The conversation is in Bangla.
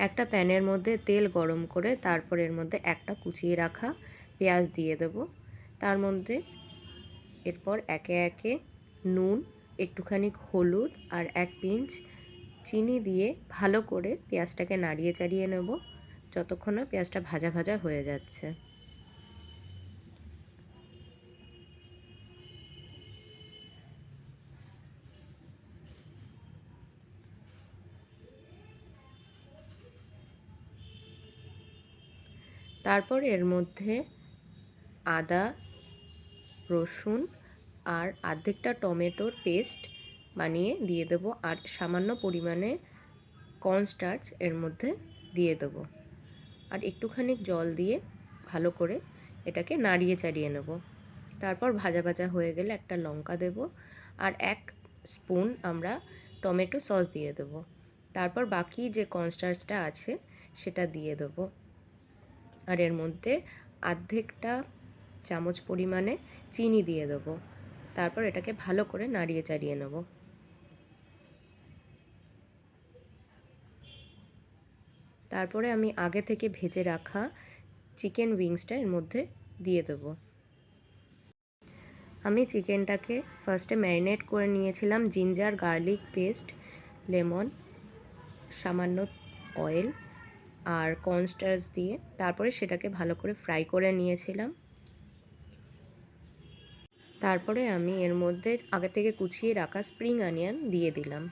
একটা প্যানের মধ্যে তেল গরম করে তারপর এর মধ্যে একটা কুচিয়ে রাখা পেঁয়াজ দিয়ে দেব। তার মধ্যে এরপর একে একে নুন, একটুখানি হলুদ আর 1 পিঞ্চ চিনি দিয়ে ভালো করে পেঁয়াজটাকে নাড়িয়ে চাড়িয়ে নেব যতক্ষণ না পেঁয়াজটা ভাজা ভাজা হয়ে যাচ্ছে। তারপর এর মধ্যে আদা, রসুন আর অর্ধেকটা টমেটোর পেস্ট বানিয়ে দিয়ে দেবো আর সামান্য পরিমাণে কর্নস্টার্চ এর মধ্যে দিয়ে দেবো আর একটুখানি জল দিয়ে ভালো করে এটাকে নাড়িয়ে চাড়িয়ে নেব। তারপর ভাজা ভাজা হয়ে গেলে একটা লঙ্কা দেব আর 1 স্পুন আমরা টমেটো সস দিয়ে দেবো। তারপর বাকি যে কর্নস্টার্চটা আছে সেটা দিয়ে দেবো আর এর মধ্যে অর্ধেকটা চামচ পরিমাণে চিনি দিয়ে দেবো। তারপর এটাকে ভালো করে নাড়িয়ে চাড়িয়ে নেব। তারপরে আমি আগে থেকে ভেজে রাখা চিকেন উইংসটা এর মধ্যে দিয়ে দেবো। আমি চিকেনটাকে ফার্স্টে ম্যারিনেট করে নিয়েছিলাম জিঞ্জার গার্লিক পেস্ট, লেমন, সামান্য অয়েল আর কর্নস্টার্চ দিয়ে। তারপরে সেটাকে ভালো করে ফ্রাই করে নিয়েছিলাম। তারপরে আমি এর মধ্যে আগে থেকে কুচিয়ে রাখা স্প্রিং অনিয়ন দিয়ে দিলাম।